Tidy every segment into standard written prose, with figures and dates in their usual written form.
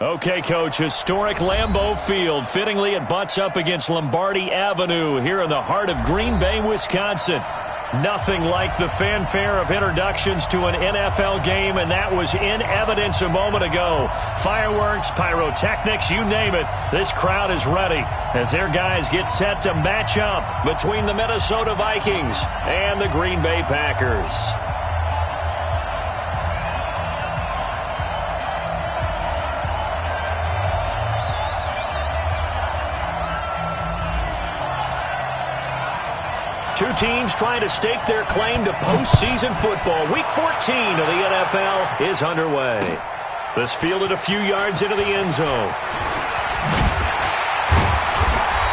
Okay, Coach, historic Lambeau Field. Fittingly, it butts up against Lombardi Avenue here in the heart of Green Bay, Wisconsin. Nothing like the fanfare of introductions to an NFL game, and that was in evidence a moment ago. Fireworks, pyrotechnics, you name it. This crowd is ready as their guys get set to match up between the Minnesota Vikings and the Green Bay Packers. Two teams trying to stake their claim to postseason football. Week 14 of the NFL is underway. This fielded a few yards into the end zone.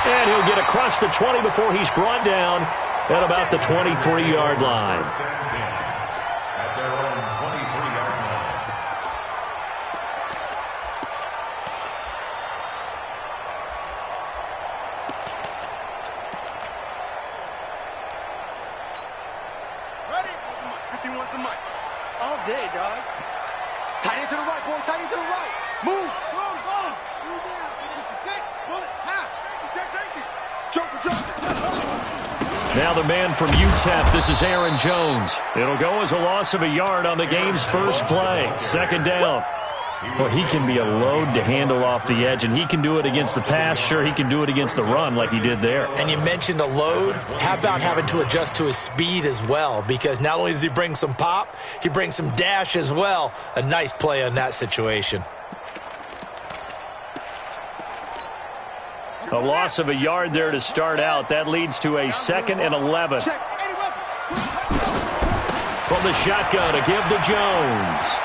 And he'll get across the 20 before he's brought down at about the 23-yard line. Now the man from UTEP, this is Aaron Jones. It'll go as a loss of a yard on the game's first play. Second down. Well, he can be a load to handle off the edge, and he can do it against the pass. Sure, he can do it against the run like he did there. And you mentioned a load. How about having to adjust to his speed as well? Because not only does he bring some pop, he brings some dash as well. A nice play on that situation. A loss of a yard there to start out. That leads to a 2nd and 11. From the shotgun, a give to Jones.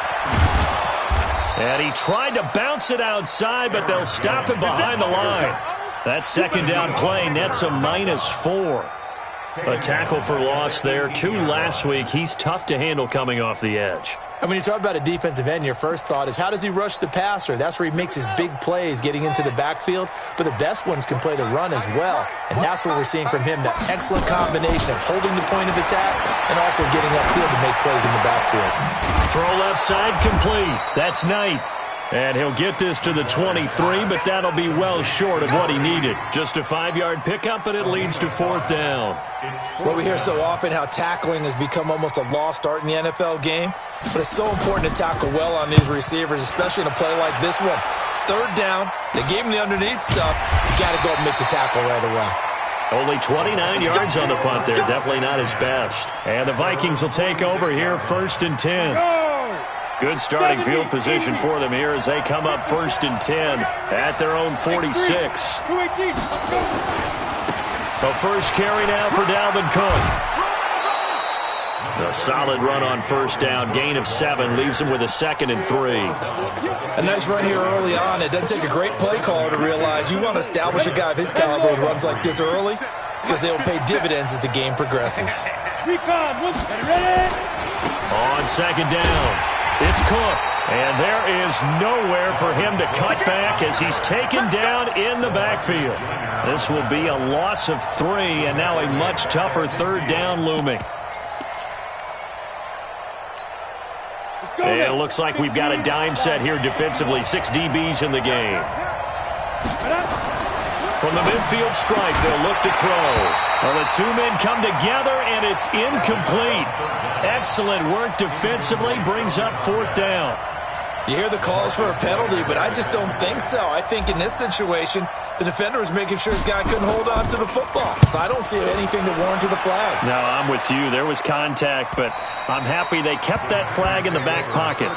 And he tried to bounce it outside, but they'll stop him behind the line. That second down play nets a -4. A tackle for loss there. 2 last week. He's tough to handle coming off the edge. And when you talk about a defensive end, your first thought is, how does he rush the passer? That's where he makes his big plays, getting into the backfield. But the best ones can play the run as well. And that's what we're seeing from him, that excellent combination of holding the point of attack and also getting upfield to make plays in the backfield. Throw left side complete. That's Knight. And he'll get this to the 23, but that'll be well short of what he needed. Just a 5-yard pickup, and it leads to 4th down. Well, we hear so often how tackling has become almost a lost art in the NFL game. But it's so important to tackle well on these receivers, especially in a play like this one. 3rd down, they gave him the underneath stuff. You got to go and make the tackle right away. Only 29 yards on the punt there. Definitely not his best. And the Vikings will take over here, 1st and 10. Good starting field position for them here as they come up 1st and 10 at their own 46. The first carry now for Dalvin Cook. A solid run on 1st down. Gain of 7 leaves him with a 2nd and 3. A nice run here early on. It doesn't take a great play caller to realize you want to establish a guy of his caliber with runs like this early because they will pay dividends as the game progresses. On 2nd down, it's Cook. And there is nowhere for him to cut back as he's taken down in the backfield. This will be a loss of 3 and now a much tougher 3rd down looming. And it looks like we've got a dime set here defensively. 6 DBs in the game. From the midfield stripe, they'll look to throw. Well, the 2 men come together, and it's incomplete. Excellent work defensively, brings up 4th down. You hear the calls for a penalty, but I just don't think so. I think in this situation, the defender was making sure his guy couldn't hold on to the football. So I don't see anything that warranted a flag. No, I'm with you. There was contact, but I'm happy they kept that flag in the back pocket.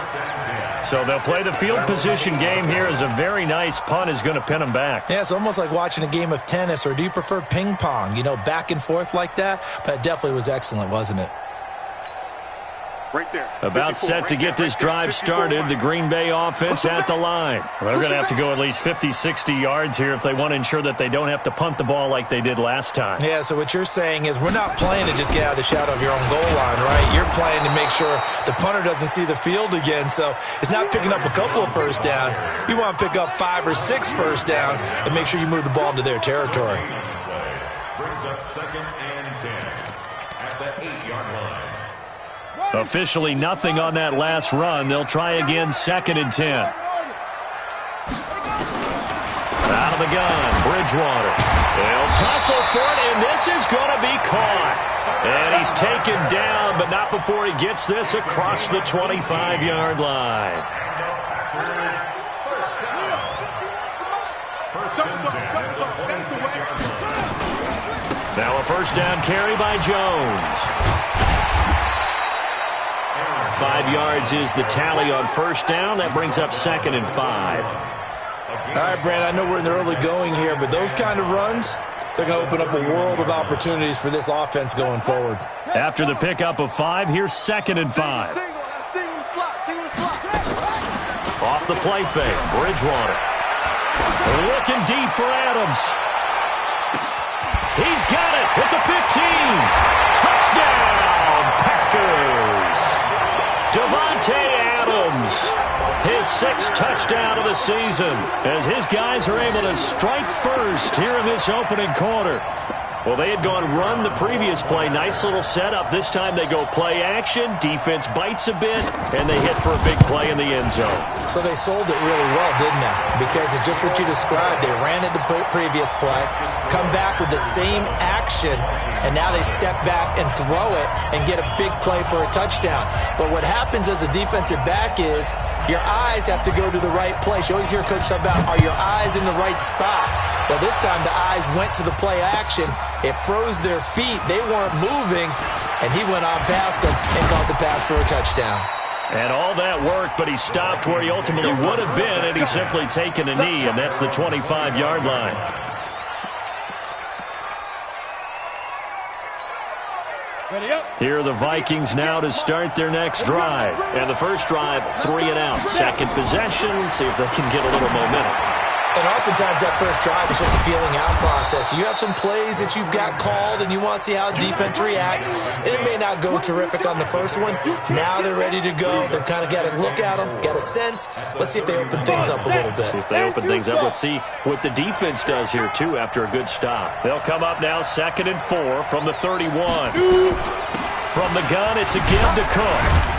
So they'll play the field position game here as a very nice punt is going to pin them back. Yeah, it's almost like watching a game of tennis, or do you prefer ping pong? You know, back and forth like that? But it definitely was excellent, wasn't it? Right there. About set to get this drive started, the Green Bay offense at the line. They're going to have to go at least 50, 60 yards here if they want to ensure that they don't have to punt the ball like they did last time. Yeah, so what you're saying is we're not playing to just get out of the shadow of your own goal line, right? You're playing to make sure the punter doesn't see the field again. So it's not picking up a couple of first downs. You want to pick up 5 or 6 first downs and make sure you move the ball into their territory. Brings up 2nd and 10 at the 8-yard line. Officially nothing on that last run. They'll try again 2nd and 10. From the gun, Bridgewater. They'll tussle for it, and this is going to be caught. And he's taken down, but not before he gets this across the 25-yard line. Now a first down carry by Jones. 5 yards is the tally on first down. That brings up 2nd and 5. All right, Brand, I know we're in the early going here, but those kind of runs, they're going to open up a world of opportunities for this offense going forward. After the pickup of 5, here's 2nd and 5. Off the play fake, Bridgewater. Looking deep for Adams. He's got it at the 15. Touchdown, Packers. Davante Adams, his 6th touchdown of the season, as his guys are able to strike first here in this opening quarter. Well, they had gone run the previous play. Nice little setup. This time they go play action. Defense bites a bit, and they hit for a big play in the end zone. So they sold it really well, didn't they? Because of just what you described. They ran it the previous play, come back with the same action, and now they step back and throw it and get a big play for a touchdown. But what happens as a defensive back is your eyes have to go to the right place. You always hear Coach talk about, are your eyes in the right spot? Well, this time the eyes went to the play action. It froze their feet. They weren't moving, and he went on past them and caught the pass for a touchdown. And all that worked, but he stopped where he ultimately would have been, and he's simply taken a knee, and that's the 25-yard line. Here are the Vikings now to start their next drive. And the first drive, 3 and out. Second possession, see if they can get a little momentum. And oftentimes that first drive is just a feeling out process. You have some plays that you've got called and you want to see how defense reacts. And it may not go terrific on the first one. Now they're ready to go. They've kind of got to look at them, got a sense. Let's see if they open things up a little bit. See if they open things up. Let's see what the defense does here, too, after a good stop. They'll come up now 2nd and 4 from the 31. From the gun, it's a give to Cook.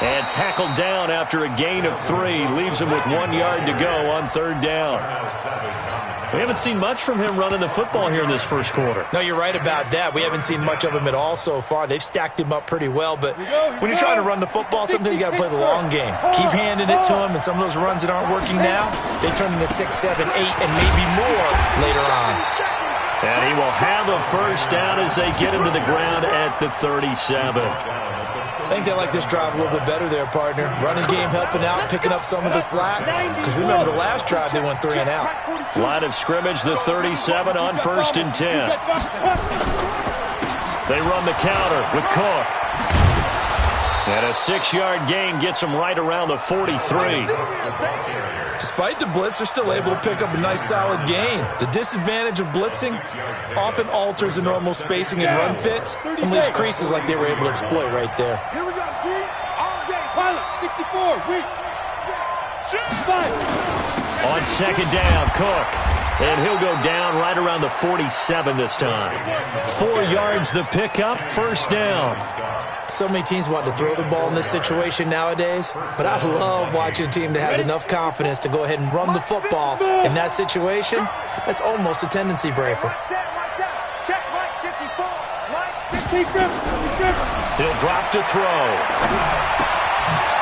And tackled down after a gain of 3. Leaves him with 1 yard to go on 3rd down. We haven't seen much from him running the football here in this first quarter. No, you're right about that. We haven't seen much of him at all so far. They've stacked him up pretty well. But when you're trying to run the football, sometimes you got to play the long game. Keep handing it to him, and some of those runs that aren't working now, they turn into 6, 7, 8, and maybe more later on. And he will have a first down as they get him to the ground at the 37. I think they like this drive a little bit better there, partner. Running game helping out, picking up some of the slack. Because remember, the last drive, they went 3 and out. Line of scrimmage, the 37 on 1st and 10. They run the counter with Cook. And a 6-yard gain gets them right around the 43. Despite the blitz, they're still able to pick up a nice solid gain. The disadvantage of blitzing often alters the normal spacing and run fits and leaves creases like they were able to exploit right there. Here we go, D. All day. Pilot, 64. Weak. On 2nd down, Cook. And he'll go down right around the 47 this time. 4 yards the pickup, first down. So many teams want to throw the ball in this situation nowadays, but I love watching a team that has enough confidence to go ahead and run the football in that situation. That's almost a tendency breaker. He'll drop to throw.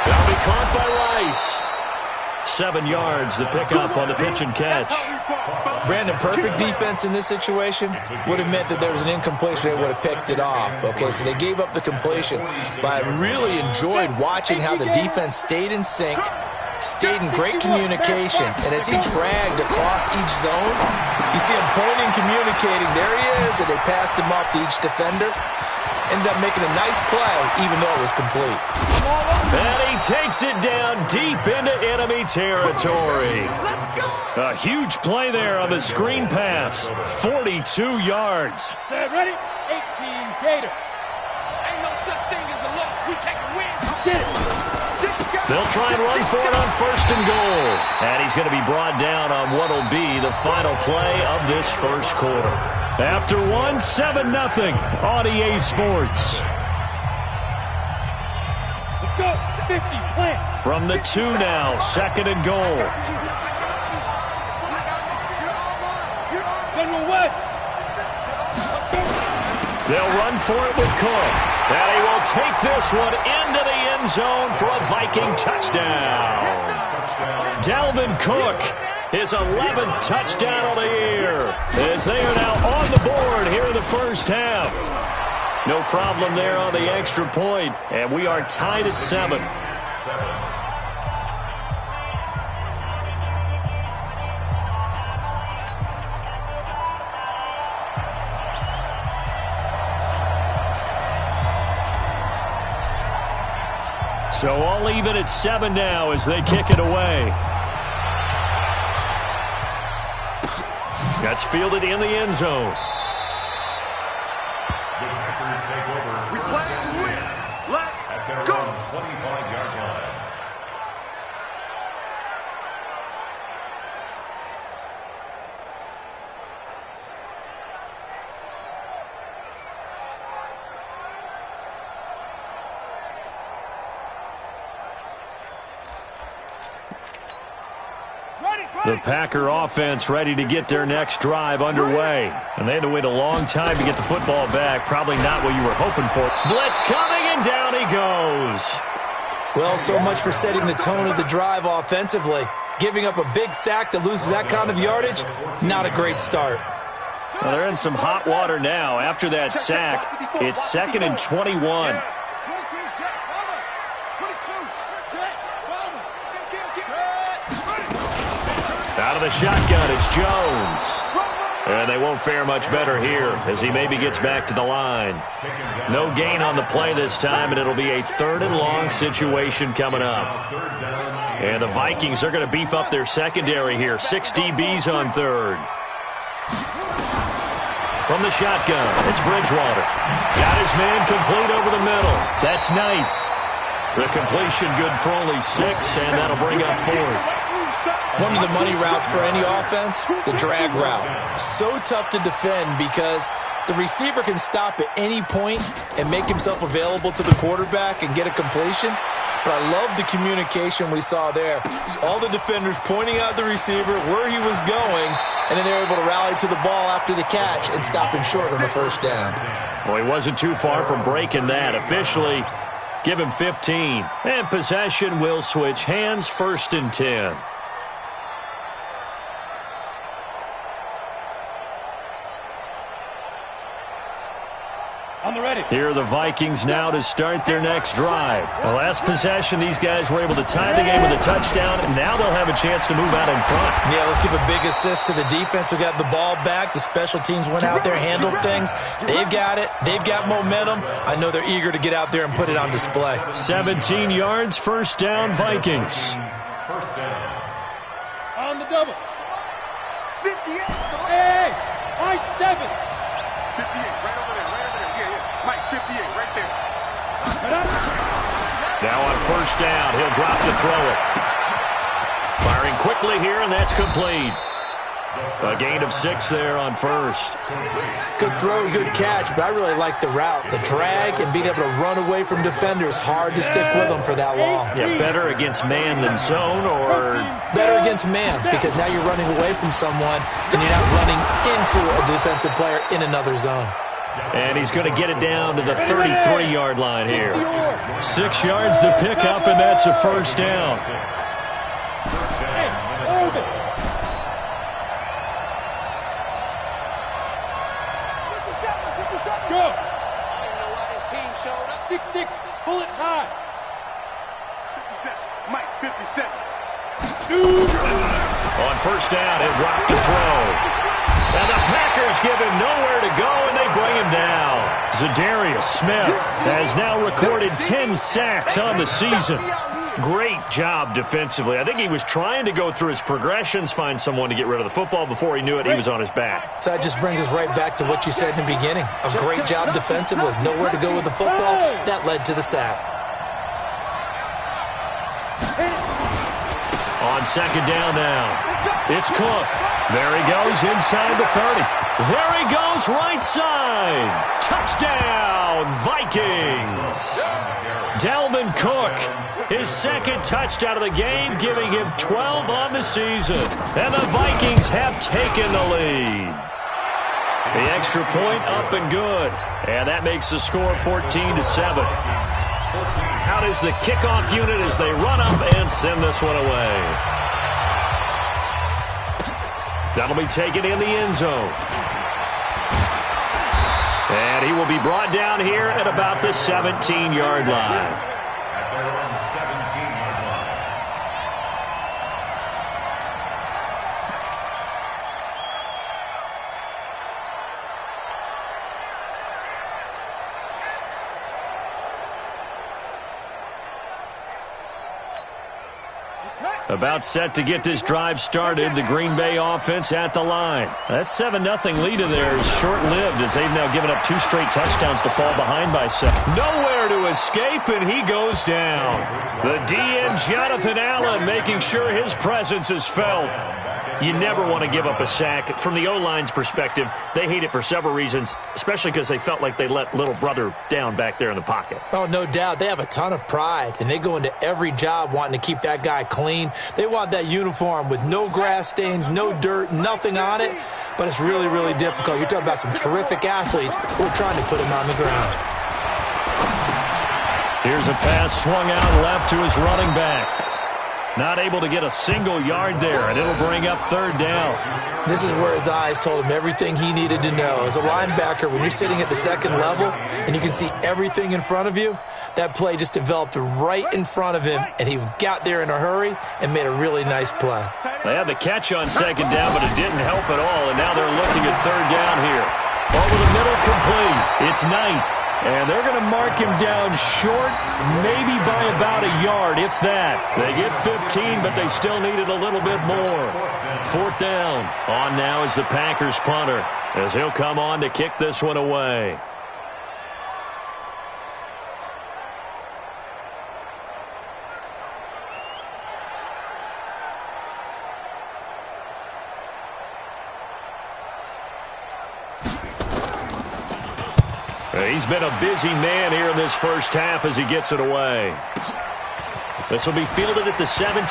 That'll be caught by Rice. 7 yards, the pickup on the pitch and catch. Brandon, perfect defense in this situation would have meant that there was an incompletion. They would have picked it off. Okay, so they gave up the completion. But I really enjoyed watching how the defense stayed in sync, stayed in great communication. And as he dragged across each zone, you see him pointing, communicating. There he is, and they passed him off to each defender. Ended up making a nice play, even though it was complete. And he takes it down deep into enemy territory. A huge play there on the screen pass. 42 yards. Ready? 18 Gator. Ain't no such thing as a loss. We take a win. Get it. They'll try and run for it on 1st and goal. And he's going to be brought down on what will be the final play of this first quarter. After 1, 7-0 on EA Sports. Let's go. 50, plant. From the 2 now, 2nd and goal. They'll run for it with Cook. And he will take this one into the end zone for a Viking touchdown. Dalvin Cook, his 11th touchdown of the year, as they are now on the board here in the first half. No problem there on the extra point, and we are tied at 7. So all even at 7 now as they kick it away. That's fielded in the end zone. The Packers take over. We play to win. Let's go. 25-yard line. The Packer offense ready to get their next drive underway. And they had to wait a long time to get the football back. Probably not what you were hoping for. Blitz coming, and down he goes. Well, so much for setting the tone of the drive offensively. Giving up a big sack that loses that kind of yardage, not a great start. Well, they're in some hot water now. After that sack, it's 2nd and 21. Out of the shotgun, it's Jones. And they won't fare much better here as he maybe gets back to the line. No gain on the play this time, and it'll be a 3rd and long situation coming up. And the Vikings are going to beef up their secondary here. 6 DBs on 3rd. From the shotgun, it's Bridgewater. Got his man complete over the middle. That's Knight. The completion good for only 6, and that'll bring up 4th. One of the money routes for any offense, the drag route. So tough to defend because the receiver can stop at any point and make himself available to the quarterback and get a completion. But I love the communication we saw there. All the defenders pointing out the receiver where he was going, and then they were able to rally to the ball after the catch and stop him short on the first down. Well, he wasn't too far from breaking that. Officially, give him 15. And possession will switch hands, 1st and 10. On the ready. Here are the Vikings now to start their next drive. The last possession, these guys were able to tie the game with a touchdown, and now they'll have a chance to move out in front. Yeah, let's give a big assist to the defense who got the ball back. The special teams went out there, handled things. They've got it. They've got momentum. I know they're eager to get out there and put it on display. 17 yards, 1st down, Vikings. First down. On the double. 58. Hey, I 7. 58, right over there, right over there. Yeah, yeah. Mike, 58, right there. Now on 1st down, he'll drop to throw it. Firing quickly here, and that's complete. A gain of 6 there on 1st. Good throw, good catch, but I really like the route. The drag and being able to run away from defenders. Hard to stick with them for that long. Yeah, better against man than zone, or better against man, because now you're running away from someone and you're not running into a defensive player in another zone. And he's going to get it down to the 33-yard line here. 6 yards to pick up, and that's a 1st down. Go. I don't even know why this team showed us. 6'6", pull it high. 57, Mike, 57. On 1st down, he'll drop to throw. And the Packers give him nowhere to go, and they bring him down. Zadarius Smith has now recorded 10 sacks on the season. Great job defensively. I think he was trying to go through his progressions, find someone to get rid of the football. Before he knew it, he was on his back. So that just brings us right back to what you said in the beginning. A great job defensively. Nowhere to go with the football. That led to the sack. On 2nd down now, it's Cook. There he goes inside the 30. There he goes right side. Touchdown, Vikings. Dalvin Cook, his 2nd touchdown of the game, giving him 12 on the season. And the Vikings have taken the lead. The extra point up and good. And that makes the score 14-7. Out is the kickoff unit as they run up and send this one away. That'll be taken in the end zone. And he will be brought down here at about the 17-yard line. At their own 17-yard line. About set to get this drive started. The Green Bay offense at the line. That 7-0 lead of theirs is short-lived as they've now given up 2 straight touchdowns to fall behind by 7. Nowhere to escape, and he goes down. The DN, Jonathan Allen, making sure his presence is felt. You never want to give up a sack. From the O-line's perspective, they hate it for several reasons, especially because they felt like they let little brother down back there in the pocket. Oh, no doubt. They have a ton of pride, and they go into every job wanting to keep that guy clean. They want that uniform with no grass stains, no dirt, nothing on it, but it's really, really difficult. You're talking about some terrific athletes who are trying to put him on the ground. Here's a pass swung out left to his running back. Not able to get a single yard there, and it'll bring up 3rd down. This is where his eyes told him everything he needed to know. As a linebacker, when you're sitting at the 2nd level and you can see everything in front of you, that play just developed right in front of him, and he got there in a hurry and made a really nice play. They had the catch on 2nd down, but it didn't help at all, and now they're looking at 3rd down here. Over the middle, complete. It's Knight. And they're going to mark him down short, maybe by about a yard, if that. They get 15, but they still needed a little bit more. 4th down. On now is the Packers punter, as he'll come on to kick this one away. He's been a busy man here in this first half as he gets it away. This will be fielded at the 17.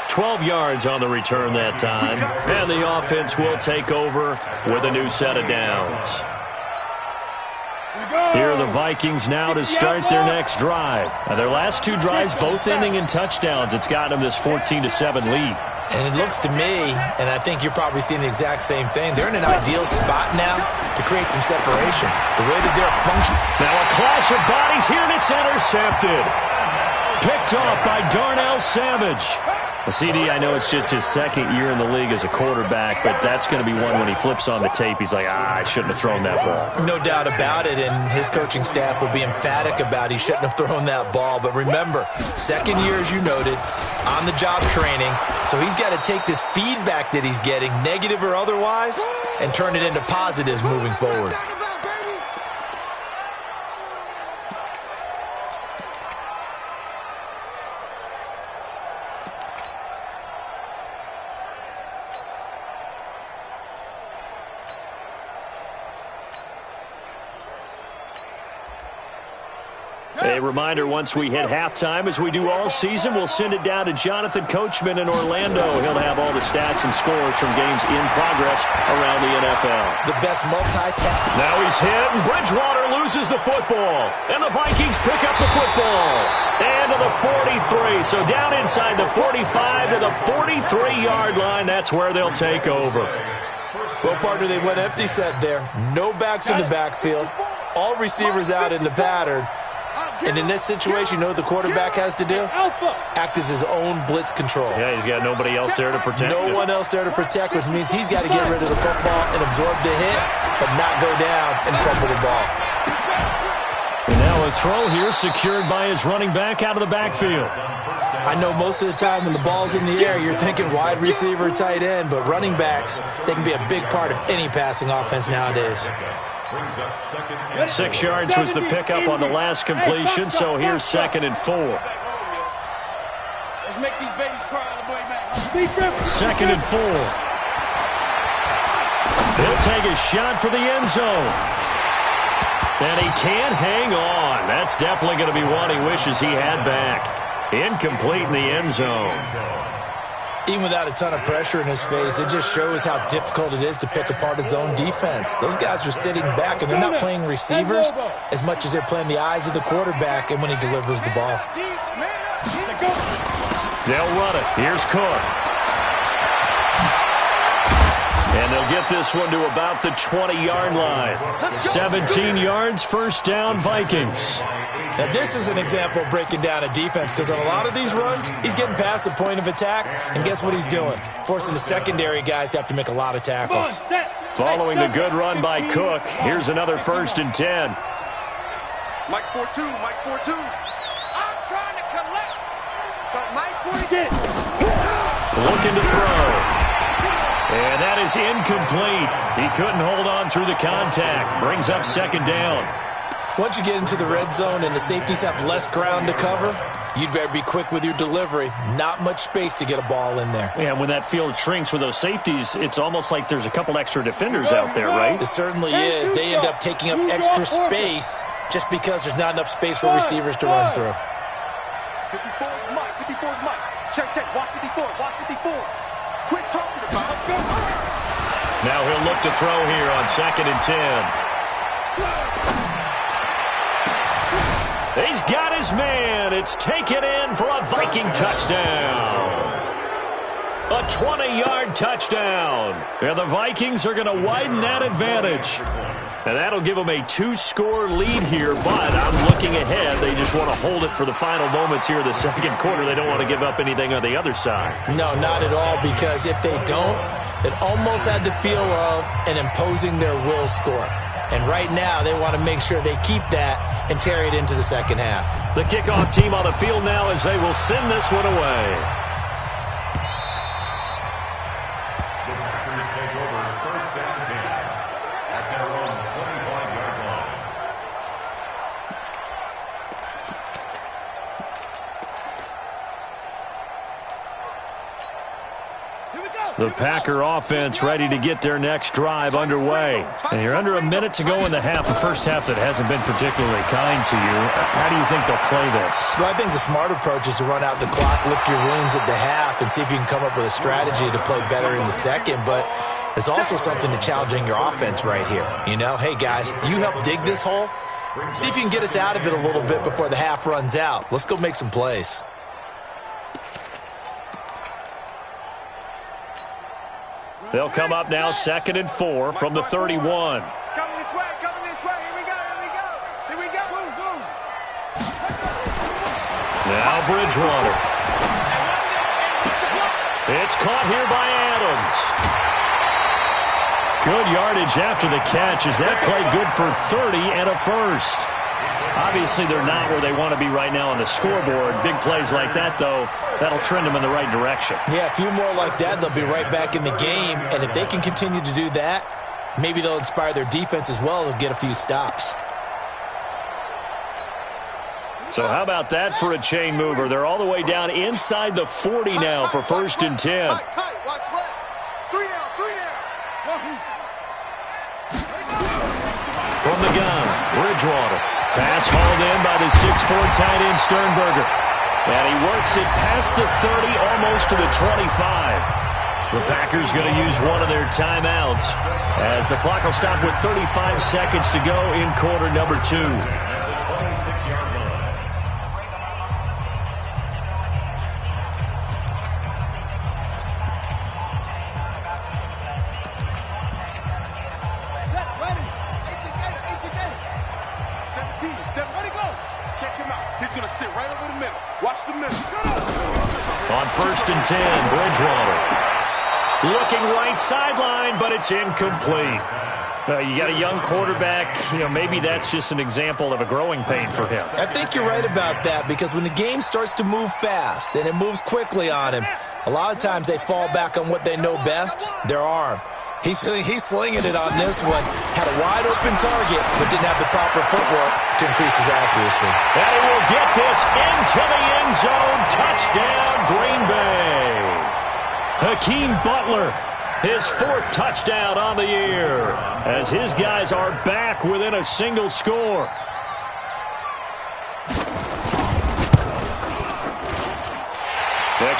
12 yards on the return that time. And the offense will take over with a new set of downs. Here are the Vikings now to start their next drive. Now their last 2 drives both ending in touchdowns. It's gotten them this 14-7 lead. And it looks to me, and I think you're probably seeing the exact same thing, they're in an ideal spot now to create some separation. The way that they're functioning. Now a clash of bodies here, and it's intercepted. Picked off by Darnell Savage. CD, I know it's just his 2nd year in the league as a quarterback, but that's going to be one when he flips on the tape, he's like, I shouldn't have thrown that ball. No doubt about it, and his coaching staff will be emphatic about he shouldn't have thrown that ball. But remember, 2nd year, as you noted, on-the-job training, so he's got to take this feedback that he's getting, negative or otherwise, and turn it into positives moving forward. A reminder, once we hit halftime, as we do all season, we'll send it down to Jonathan Coachman in Orlando. He'll have all the stats and scores from games in progress around the NFL. The best multi-task. Now he's hit, and Bridgewater loses the football. And the Vikings pick up the football. And to the 43. So down inside the 45 to the 43-yard line. That's where they'll take over. Well, partner, they went empty set there. No backs in the backfield. All receivers out in the pattern. And in this situation, you know what the quarterback has to do? Act as his own blitz control. Yeah, he's got nobody else there to protect him. No one else there to protect, which means he's got to get rid of the football and absorb the hit, but not go down and fumble the ball. And now a throw here secured by his running back out of the backfield. I know most of the time when the ball's in the air, you're thinking wide receiver, tight end, but running backs, they can be a big part of any passing offense nowadays. 6 yards was the pickup on the last completion, so here's 2nd and 4. Let's make these babies cry all the way back. 2nd and 4. He'll take a shot for the end zone. And he can't hang on. That's definitely going to be one he wishes he had back. Incomplete in the end zone. Even without a ton of pressure in his face, it just shows how difficult it is to pick apart his own defense. Those guys are sitting back, and they're not playing receivers as much as they're playing the eyes of the quarterback and when he delivers the ball. They'll run it. Here's Cook. And they'll get this one to about the 20-yard line. 17 yards, first down, Vikings. Now, this is an example of breaking down a defense because on a lot of these runs, he's getting past the point of attack, and guess what he's doing? Forcing the secondary guys to have to make a lot of tackles. Following the good run by Cook, here's another 1st and 10. Mike's 4-2, Mike's 4-2. I'm trying to collect. Stop Mike 4 Looking to throw. And that is incomplete. He couldn't hold on through the contact. Brings up 2nd down. Once you get into the red zone and the safeties have less ground to cover, you'd better be quick with your delivery. Not much space to get a ball in there. Yeah, when that field shrinks with those safeties, it's almost like there's a couple extra defenders out there, right? It certainly is. They end up taking up extra space just because there's not enough space for receivers to run through. 54 is Mike, 54 is Mike. Check, check, watch 54, watch 54. Quit talking about it. Now he'll look to throw here on 2nd and 10. He's got his man. It's taken in for a Viking touchdown. A 20-yard touchdown. And the Vikings are going to widen that advantage. And that'll give them a 2-score lead here, but I'm looking ahead. They just want to hold it for the final moments here in the 2nd quarter. They don't want to give up anything on the other side. No, not at all, because if they don't, it almost had the feel of an imposing their will score. And right now, they want to make sure they keep that and carry it into the 2nd half. The kickoff team on the field now as they will send this one away. The Packers take over 1st and 10 at their own 25-yard line. The Packer offense ready to get their next drive underway. And you're under a minute to go in the half. The first half that hasn't been particularly kind to you. How do you think they'll play this? Well, I think the smart approach is to run out the clock, lick your wounds at the half, and see if you can come up with a strategy to play better in the 2nd. But there's also something to challenging your offense right here. You know, hey, guys, you help dig this hole. See if you can get us out of it a little bit before the half runs out. Let's go make some plays. They'll come up now 2nd and 4 from the 31. It's coming this way, coming this way. Here we go, here we go. Here we go. Boom, boom. Now Bridgewater. It's caught here by Adams. Good yardage after the catch. Is that play good for 30 and a 1st? Obviously, they're not where they want to be right now on the scoreboard. Big plays like that, though, that'll trend them in the right direction. Yeah, a few more like that, they'll be right back in the game. And if they can continue to do that, maybe they'll inspire their defense as well. They'll get a few stops. So how about that for a chain mover? They're all the way down inside the 40 now for 1st and 10. Tight, tight, watch left. 3 down. From the gun, Bridgewater. Pass hauled in by the 6'4" tight end Sternberger. And he works it past the 30, almost to the 25. The Packers going to use one of their timeouts as the clock will stop with 35 seconds to go in quarter number 2. On 1st and 10, Bridgewater. Looking right sideline, but it's incomplete. You got a young quarterback. You know, maybe that's just an example of a growing pain for him. I think you're right about that, because when the game starts to move fast and it moves quickly on him, a lot of times they fall back on what they know best, their arm. He's slinging it on this one. Had a wide-open target, but didn't have the proper footwork to increase his accuracy. And he will get this into the end zone. Touchdown, Green Bay. Hakeem Butler, his 4th touchdown on the year, as his guys are back within a single score.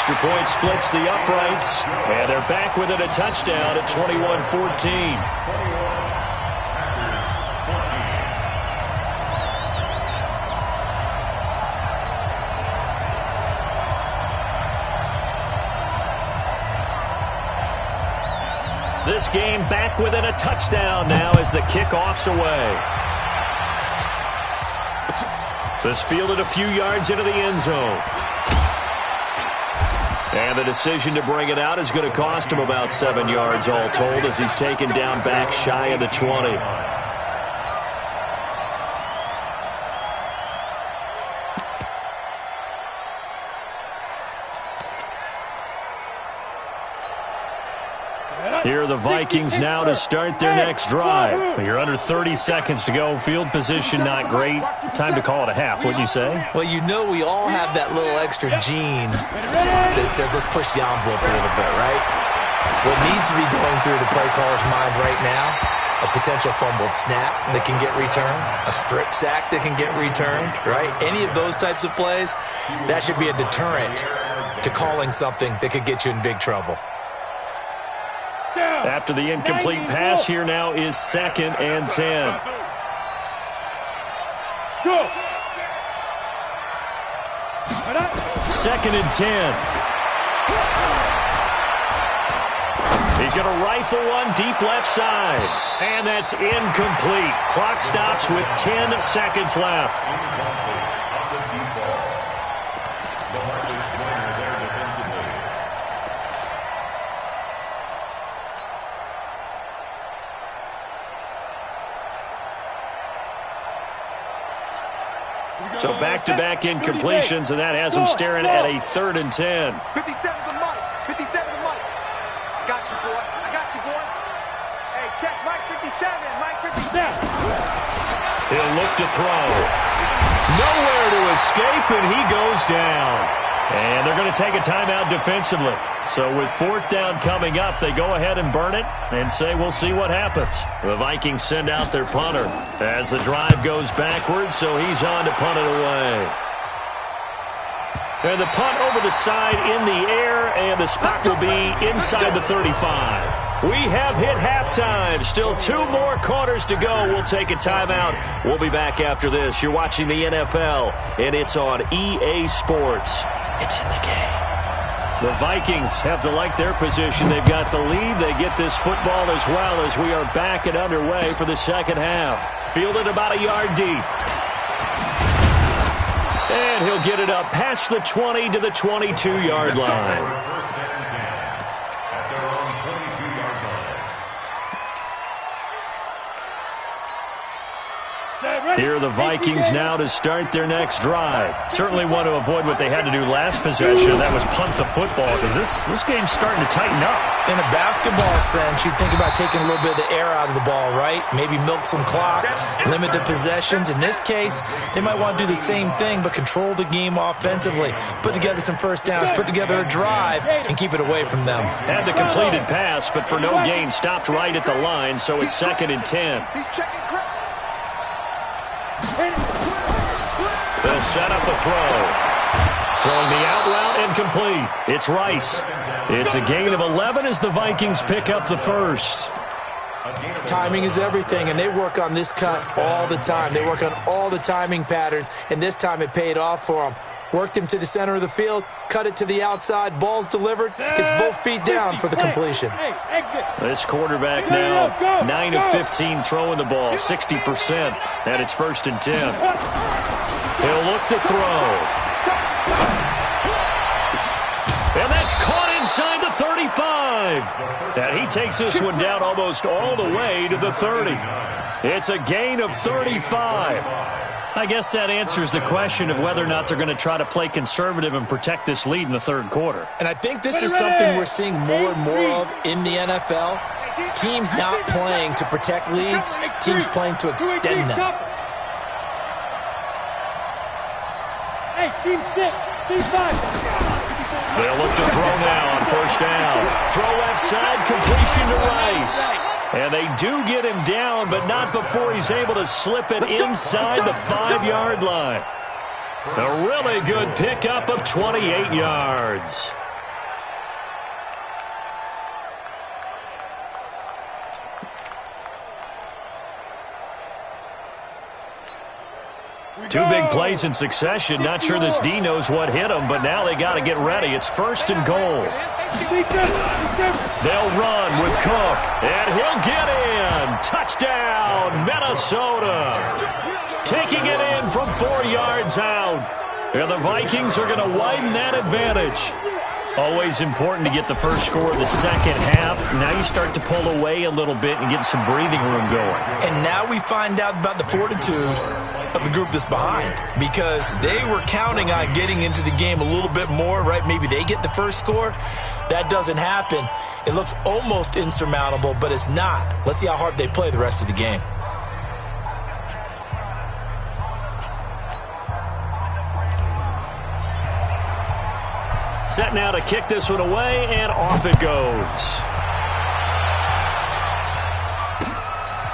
extra point splits the uprights, and they're back within a touchdown at 21-14. This game back within a touchdown now as the kickoff's away. This fielded a few yards into the end zone. And the decision to bring it out is going to cost him about 7 yards all told as he's taken down back shy of the 20. Here are the Vikings now to start their next drive. You're under 30 seconds to go. Field position not great. Time to call it a half, wouldn't you say? Well, you know we all have that little extra gene that says let's push the envelope a little bit, right? What needs to be going through the play caller's mind right now, a potential fumbled snap that can get returned, a strip sack that can get returned, right? Any of those types of plays, that should be a deterrent to calling something that could get you in big trouble. After the incomplete pass, here now is 2nd and 10. Go. 2nd and 10. He's going to rifle one deep left side. And that's incomplete. Clock stops with 10 seconds left. So back-to-back incompletions, and that has him staring at a 3rd and 10. 57 to Mike. 57 to Mike. I got you, boy. I got you, boy. Hey, check Mike 57. Mike 57. He'll look to throw. Nowhere to escape, and he goes down. And they're going to take a timeout defensively. So with 4th down coming up, they go ahead and burn it and say we'll see what happens. The Vikings send out their punter as the drive goes backwards, so he's on to punt it away. And the punt over the side in the air, and the spot will be inside the 35. We have hit halftime. Still 2 more quarters to go. We'll take a timeout. We'll be back after this. You're watching the NFL, and it's on EA Sports. It's in the game. The Vikings have to like their position. They've got the lead. They get this football as well as we are back and underway for the second half. Fielded about a yard deep. And he'll get it up past the 20 to the 22-yard line. Here are the Vikings now to start their next drive. Certainly want to avoid what they had to do last possession. That was punt the football, because this game's starting to tighten up. In a basketball sense, you think about taking a little bit of the air out of the ball, right? Maybe milk some clock, limit the possessions. In this case, they might want to do the same thing, but control the game offensively. Put together some first downs, put together a drive, and keep it away from them. Had the completed pass, but for no gain, stopped right at the line, so it's 2nd and 10. He's checking crap. They'll set up a throw. Throwing the out route incomplete. It's Rice. It's a gain of 11 as the Vikings pick up the first. Timing is everything, and they work on this cut all the time. They work on all the timing patterns, and this time it paid off for them. Worked him to the center of the field, cut it to the outside, ball's delivered, gets both feet down for the completion. This quarterback now, 9 of 15 throwing the ball, 60%, and it's 1st and 10. He'll look to throw. And that's caught inside the 35. And he takes this one down almost all the way to the 30. It's a gain of 35. I guess that answers the question of whether or not they're going to try to play conservative and protect this lead in the 3rd quarter. And I think this is something we're seeing more and more of in the NFL. Teams not playing to protect leads, teams playing to extend them. Hey, team 6, team 5. They'll look to throw now on 1st down. Throw left side, completion to Rice. And they do get him down, but not before he's able to slip it inside the 5-yard line. A really good pickup of 28 yards. Two big plays in succession. Not sure this D knows what hit him, but now they got to get ready. It's 1st and goal. They'll run with Cook, and he'll get in. Touchdown, Minnesota. Taking it in from 4 yards out. And the Vikings are going to widen that advantage. Always important to get the first score of the second half. Now you start to pull away a little bit and get some breathing room going. And now we find out about the fortitude of the group that's behind, because they were counting on getting into the game a little bit more, right? Maybe they get the first score. That doesn't happen. It looks almost insurmountable, but it's not. Let's see how hard they play the rest of the game. Set now to kick this one away, and off it goes.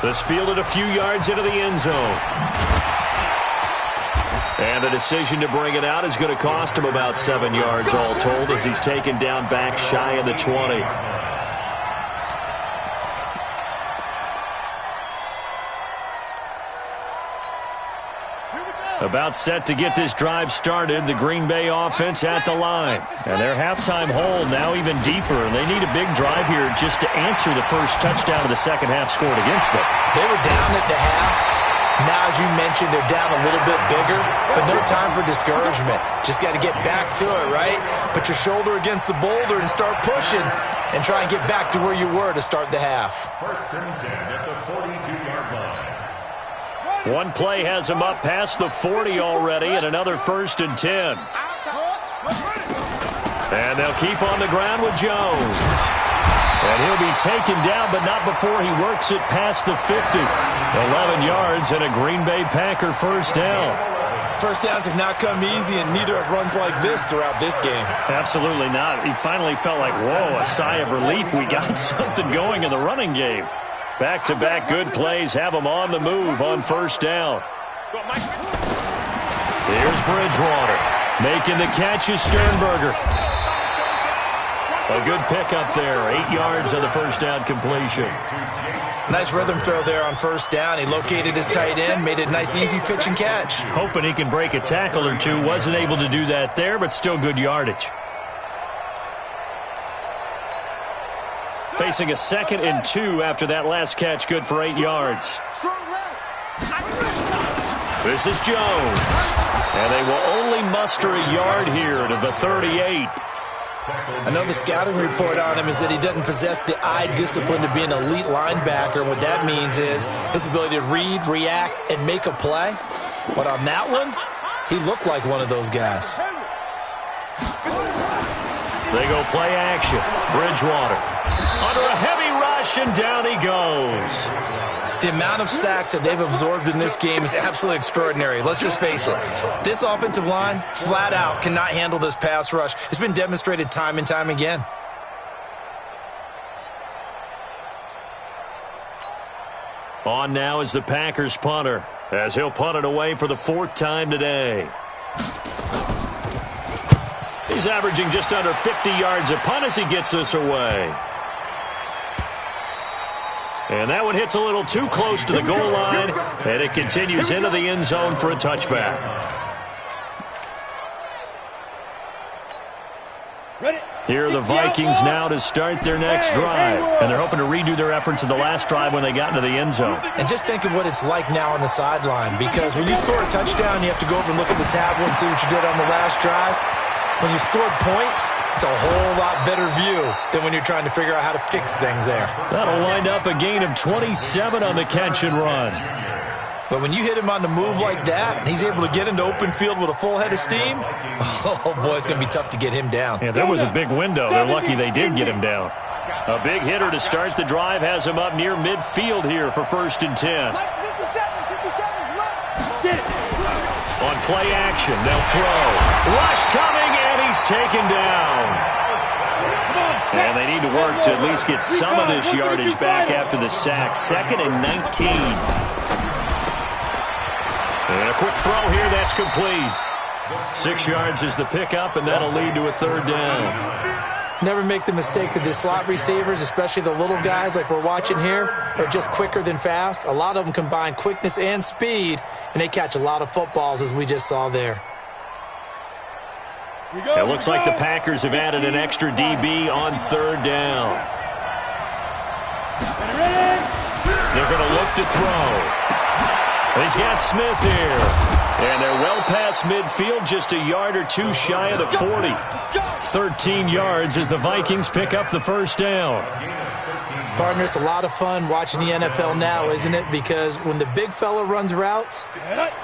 This fielded a few yards into the end zone. And the decision to bring it out is going to cost him about 7 yards all told, as he's taken down back shy of the 20. About set to get this drive started, the Green Bay offense at the line. And their halftime hold now even deeper, and they need a big drive here just to answer the first touchdown of the second half scored against them. They were down at the half. Now, as you mentioned, they're down a little bit bigger, but no time for discouragement. Just got to get back to it, right? Put your shoulder against the boulder and start pushing and try and get back to where you were to start the half. 1st and 10 at the 42-yard line. One play has him up past the 40 already, and another 1st and 10. And they'll keep on the ground with Jones. And he'll be taken down, but not before he works it past the 50. 11 yards and a Green Bay Packer first down. First downs have not come easy, and neither have runs like this throughout this game. Absolutely not. He finally felt like, whoa, a sigh of relief. We got something going in the running game. Back-to-back good plays have him on the move on first down. Here's Bridgewater. Making the catch is Sternberger. A good pickup there. 8 yards on the first down completion. Nice rhythm throw there on first down. He located his tight end, made it a nice easy pitch and catch. Hoping he can break a tackle or two. Wasn't able to do that there, but still good yardage. Facing a 2nd and 2 after that last catch, good for 8 yards. This is Jones. And they will only muster a yard here to the 38. I know the scouting report on him is that he doesn't possess the eye discipline to be an elite linebacker. What that means is his ability to read, react, and make a play. But on that one, he looked like one of those guys. They go play action. Bridgewater under a heavy rush, and down he goes. The amount of sacks that they've absorbed in this game is absolutely extraordinary. Let's just face it. This offensive line, flat out, cannot handle this pass rush. It's been demonstrated time and time again. On now is the Packers punter, as he'll punt it away for the 4th time today. He's averaging just under 50 yards a punt as he gets this away. And that one hits a little too close to the goal line, and it continues into the end zone for a touchback. Here are the Vikings now to start their next drive, and they're hoping to redo their efforts in the last drive when they got into the end zone. And just think of what it's like now on the sideline, because when you score a touchdown, you have to go over and look at the tablet and see what you did on the last drive. When you scored points, it's a whole lot better view than when you're trying to figure out how to fix things there. That'll wind up a gain of 27 on the catch and run. But when you hit him on the move like that, and he's able to get into open field with a full head of steam, oh, boy, it's going to be tough to get him down. Yeah, there was a big window. They're lucky they did get him down. A big hitter to start the drive has him up near midfield here for 1st and 10. On play action, they'll throw. Rush coming, and he's taken down. And they need to work to at least get some of this yardage back after the sack. 2nd and 19. And a quick throw here, that's complete. 6 yards is the pickup, and that'll lead to a 3rd down. Never make the mistake that the slot receivers, especially the little guys like we're watching here, are just quicker than fast. A lot of them combine quickness and speed, and they catch a lot of footballs, as we just saw there. It looks like the Packers have added an extra DB on third down. They're going to look to throw. He's got Smith here. And they're well past midfield, just a yard or two shy of the 40. 13 yards as the Vikings pick up the first down. Partner, it's a lot of fun watching the NFL now, isn't it? Because when the big fella runs routes,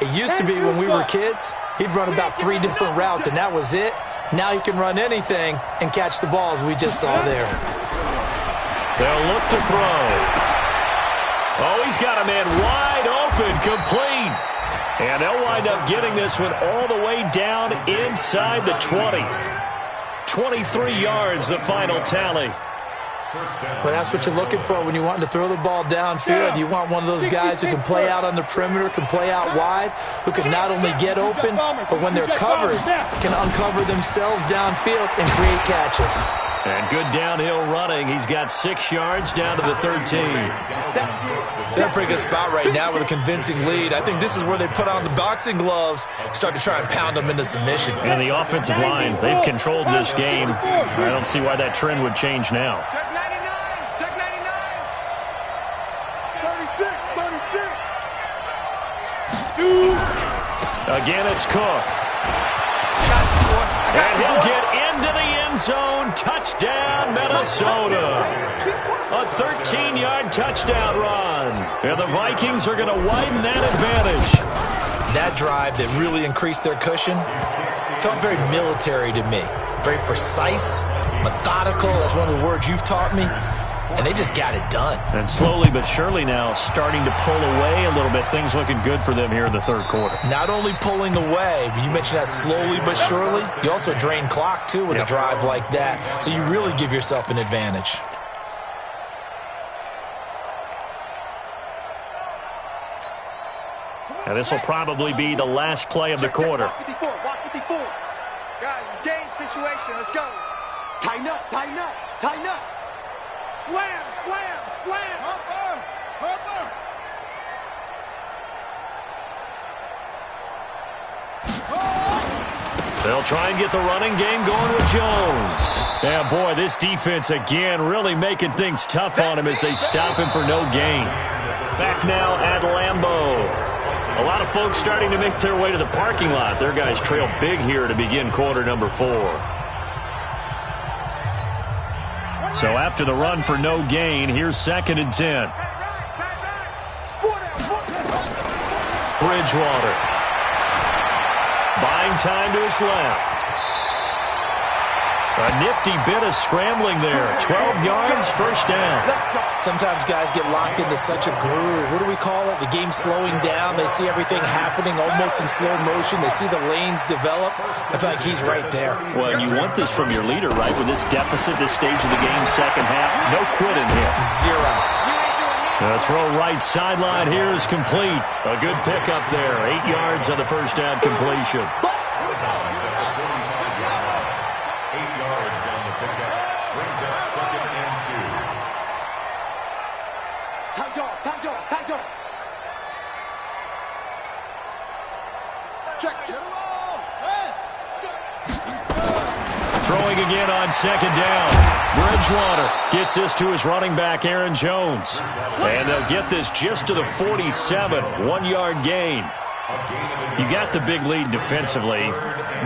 it used to be when we were kids, he'd run about 3 different routes, and that was it. Now he can run anything and catch the balls we just saw there. They'll look to throw. Oh, he's got a man wide open, complete. And they'll wind up getting this one all the way down inside the 20. 23 yards, the final tally. Well, that's what you're looking for when you want to throw the ball downfield. You want one of those guys who can play out on the perimeter, can play out wide, who can not only get open, but when they're covered, can uncover themselves downfield and create catches. And good downhill running. He's got 6 yards down to the 13. They're in a pretty good spot right now with a convincing lead. I think this is where they put on the boxing gloves, start to try and pound them into submission. And the offensive line, they've controlled this game. I don't see why that trend would change now. Check 99. Check 99. 36. 36. Again, it's Cook. And he'll get into the end zone. Touchdown, Minnesota. A 13-yard touchdown run. And the Vikings are going to widen that advantage. That drive that really increased their cushion felt very military to me. Very precise, methodical. That's one of the words you've taught me. And they just got it done. And slowly but surely now starting to pull away a little bit. Things looking good for them here in the third quarter. Not only pulling away, but you mentioned that slowly but surely. You also drain clock, too, with a drive like that. So you really give yourself an advantage. And this will probably be the last play of the quarter. Watch 54. Watch 54. Guys, it's game situation. Let's go. Tighten up. Tighten up. Tighten up. Slam, slam, slam. Hopper, Hopper. They'll try and get the running game going with Jones. Yeah, boy, this defense again really making things tough on him as they stop him for no gain. Back now at Lambeau. A lot of folks starting to make their way to the parking lot. Their guys trail big here to begin quarter number 4. So after the run for no gain, here's 2nd and 10. Bridgewater. Buying time to his left. A nifty bit of scrambling there. 12 yards, first down. Sometimes guys get locked into such a groove. What do we call it? The game's slowing down. They see everything happening almost in slow motion. They see the lanes develop. I feel like he's right there. Well, and you want this from your leader, right? With this deficit, this stage of the game, second half. No quitting here. 0. The throw right sideline here is complete. A good pickup there. 8 yards on the first down completion. 8 yards on the pickup. Brings up 2nd and 2. Tight dog, tight dog, tight dog. Check, check. Throwing again on 2nd down. Bridgewater gets this to his running back, Aaron Jones. And they'll get this just to the 47. 1-yard gain. You got the big lead defensively.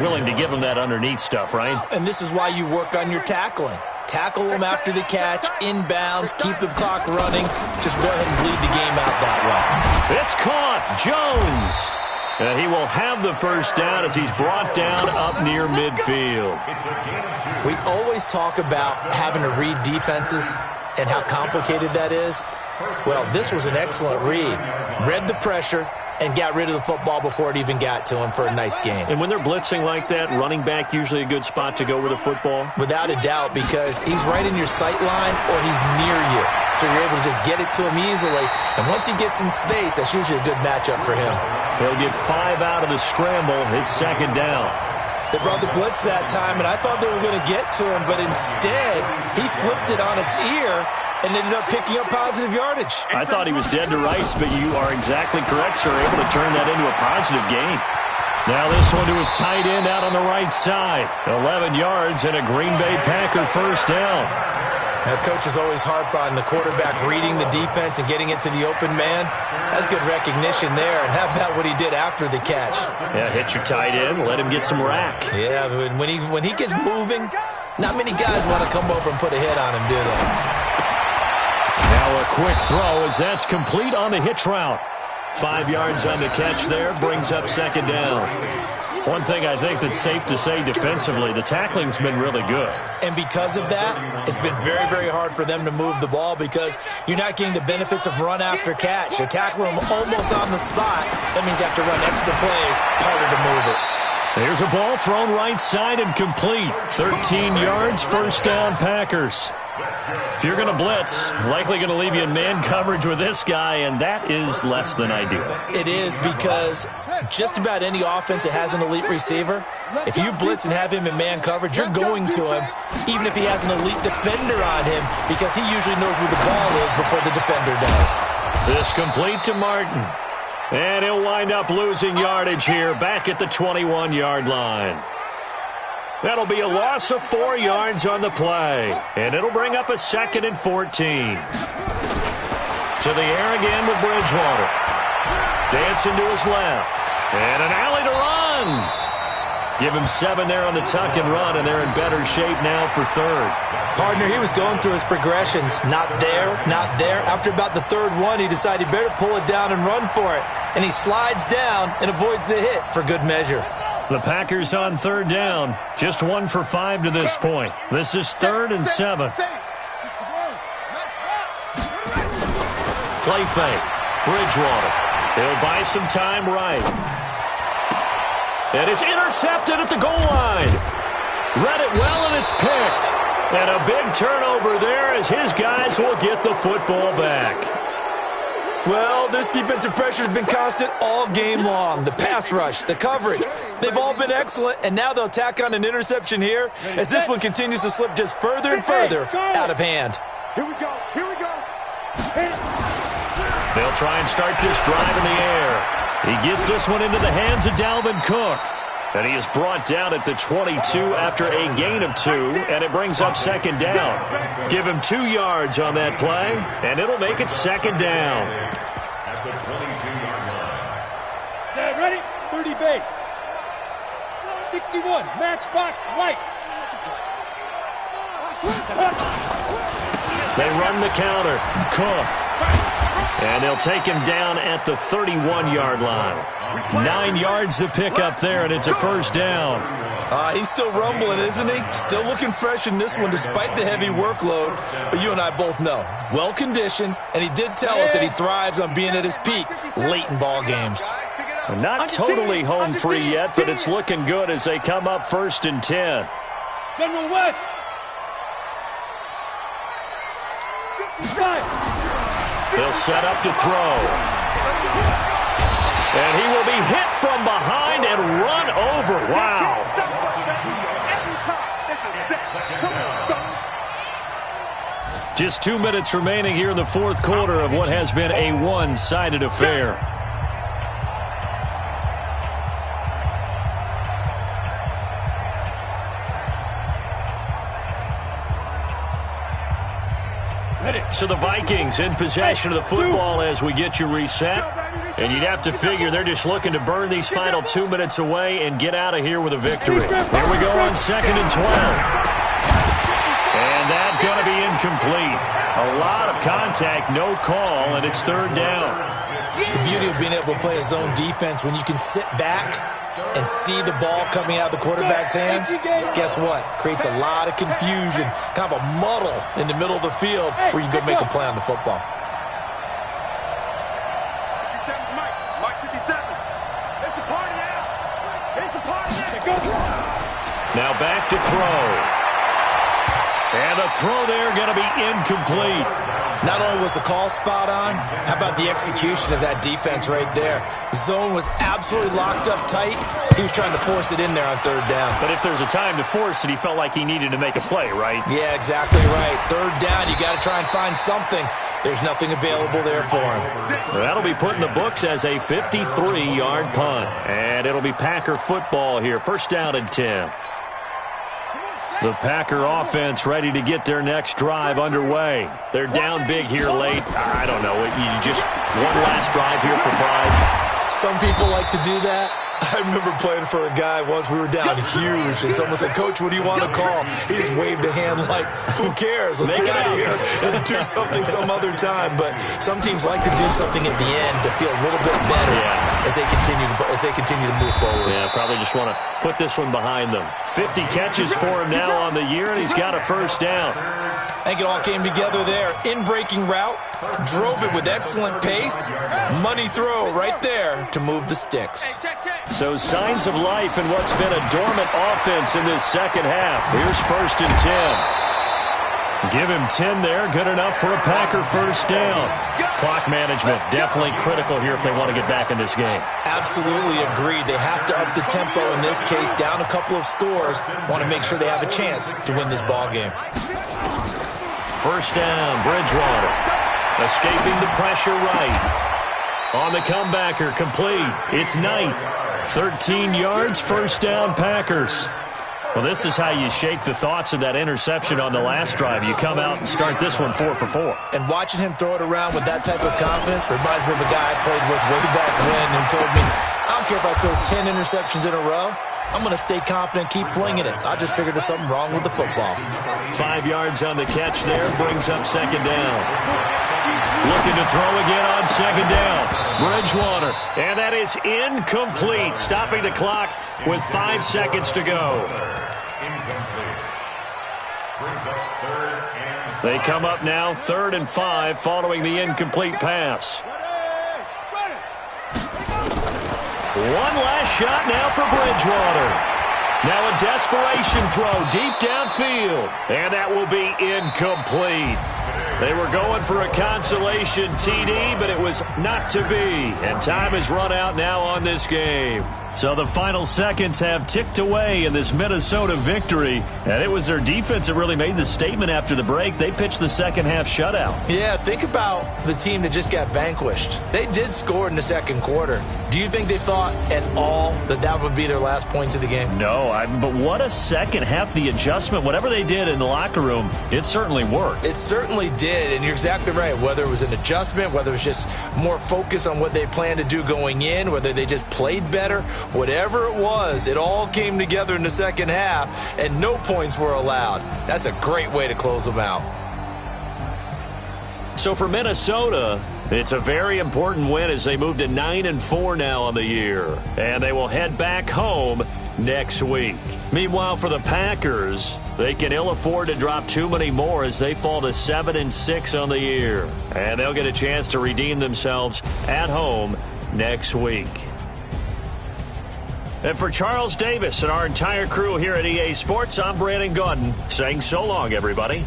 Willing to give them that underneath stuff, right? And this is why you work on your tackling. Tackle them after the catch, inbounds, keep the clock running. Just go ahead and bleed the game out that way. It's caught. Jones. And he will have the first down as he's brought down up near midfield. We always talk about having to read defenses and how complicated that is. Well, this was an excellent read. Read the pressure and got rid of the football before it even got to him for a nice game. And when they're blitzing like that, running back usually a good spot to go with the football? Without a doubt, because he's right in your sight line or he's near you. So you're able to just get it to him easily. And once he gets in space, that's usually a good matchup for him. He'll get 5 out of the scramble. It's 2nd down. They brought the blitz that time, and I thought they were going to get to him, but instead, he flipped it on its ear and ended up picking up positive yardage. I thought he was dead to rights, but you are exactly correct, sir. Able to turn that into a positive gain. Now this one to his tight end out on the right side. 11 yards and a Green Bay Packer first down. Now, coaches always harp on the quarterback reading the defense and getting it to the open man. That's good recognition there. And how about what he did after the catch? Yeah, hit your tight end, let him get some rack. Yeah, when he gets moving, not many guys want to come over and put a hit on him, do they? Now a quick throw as that's complete on the hitch route. 5 yards on the catch there, brings up second down. One thing I think that's safe to say defensively, the tackling's been really good. And because of that, it's been very, very hard for them to move the ball because you're not getting the benefits of run after catch. You tackle them almost on the spot. That means you have to run extra plays, harder to move it. There's a ball thrown right side and complete. 13 yards, first down Packers. If you're going to blitz, likely going to leave you in man coverage with this guy, and that is less than ideal. It is because just about any offense that has an elite receiver, if you blitz and have him in man coverage, you're going to him, even if he has an elite defender on him, because he usually knows where the ball is before the defender does. This complete to Martin. And he'll wind up losing yardage here, back at the 21-yard line. That'll be a loss of 4 yards on the play. And it'll bring up a 2nd and 14. To the air again with Bridgewater. Dancing to his left. And an alley to run. Give him 7 there on the tuck and run, and they're in better shape now for third. Partner, he was going through his progressions. Not there, not there. After about the third one, he decided he better pull it down and run for it. And he slides down and avoids the hit for good measure. The Packers on third down. Just 1 for 5 to this point. This is 3rd and 7. Play fake. Bridgewater. He'll buy some time right. And it's intercepted at the goal line. Read it well, and it's picked. And a big turnover there as his guys will get the football back. Well, this defensive pressure has been constant all game long. The pass rush, the coverage, they've all been excellent, and now they'll tack on an interception here as this one continues to slip just further and further out of hand. Here we go. Here we go. They'll try and start this drive in the air. He gets this one into the hands of Dalvin Cook. And he is brought down at the 22 after a gain of 2, and it brings up second down. Give him 2 yards on that play, and it'll make it second down. At the 22-yard line. Set, ready? 30 base. 61, matchbox, lights. They run the counter. Cook. And they'll take him down at the 31-yard line. 9 yards to pick up there, and it's a first down. He's still rumbling, isn't he? Still looking fresh in this one despite the heavy workload. But you and I both know, well-conditioned, and he did tell us that he thrives on being at his peak late in ball games. Not totally home free yet, but it's looking good as they come up 1st and 10. General West. 55. They'll set up to throw. And he will be hit from behind and run over. Wow. Just 2 minutes remaining here in the fourth quarter of what has been a one-sided affair. So the Vikings in possession of the football as we get you reset. And you'd have to figure they're just looking to burn these final 2 minutes away and get out of here with a victory. Here we go on 2nd and 12. And that's going to be incomplete. A lot of contact, no call, and it's third down. The beauty of being able to play a zone defense when you can sit back and see the ball coming out of the quarterback's hands, guess what? Creates a lot of confusion, kind of a muddle in the middle of the field where you can go make a play on the football. Mike 57. It's a party now. It's a party now. Now back to throw. And the throw there going to be incomplete. Not only was the call spot on, how about the execution of that defense right there? The zone was absolutely locked up tight. He was trying to force it in there on third down. But if there's a time to force it, he felt like he needed to make a play, right? Yeah, exactly right. Third down, you got to try and find something. There's nothing available there for him. That'll be put in the books as a 53-yard punt. And it'll be Packer football here. First down and 10. The Packer offense ready to get their next drive underway. They're down big here late. I don't know. You just one last drive here for pride. Some people like to do that. I remember playing for a guy once. We were down huge, and someone said, "Coach, what do you want to call?" He just waved a hand like, "Who cares? Let's get out of here and do something some other time." But some teams like to do something at the end to feel a little bit better as they continue to move forward. Yeah, probably just want to put this one behind them. 50 catches for him now on the year, and he's got a first down. I think it all came together there. In-breaking route, drove it with excellent pace. Money throw right there to move the sticks. So signs of life in what's been a dormant offense in this second half. Here's first and 10. Give him 10 there. Good enough for a Packer first down. Clock management definitely critical here if they want to get back in this game. Absolutely agreed. They have to up the tempo in this case. Down a couple of scores. Want to make sure they have a chance to win this ball game. First down, Bridgewater. Escaping the pressure right. On the comebacker, complete. It's Knight. 13 yards, first down, Packers. Well, this is how you shake the thoughts of that interception on the last drive. You come out and start this one 4 for 4. And watching him throw it around with that type of confidence reminds me of a guy I played with way back when who told me, I don't care if I throw 10 interceptions in a row. I'm going to stay confident, keep flinging it. I just figured there's something wrong with the football. 5 yards on the catch there, brings up second down. Looking to throw again on second down. Bridgewater, and that is incomplete, stopping the clock with 5 seconds to go. They come up now 3rd and 5 following the incomplete pass. One last shot now for Bridgewater. Now a desperation throw deep downfield, and that will be incomplete. They were going for a consolation TD, but it was not to be. And time has run out now on this game. So the final seconds have ticked away in this Minnesota victory. And it was their defense that really made the statement after the break. They pitched the second half shutout. Yeah, think about the team that just got vanquished. They did score in the second quarter. Do you think they thought at all that that would be their last points of the game? No, but what a second half. The adjustment, whatever they did in the locker room, it certainly worked. It certainly did, and you're exactly right. Whether it was an adjustment, whether it was just more focus on what they planned to do going in, whether they just played better, whatever it was, it all came together in the second half, and no points were allowed. That's a great way to close them out. So for Minnesota, it's a very important win as they move to 9-4 now on the year. And they will head back home next week. Meanwhile, for the Packers, they can ill afford to drop too many more as they fall to 7-6 on the year. And they'll get a chance to redeem themselves at home next week. And for Charles Davis and our entire crew here at EA Sports, I'm Brandon Gaudin saying so long, everybody.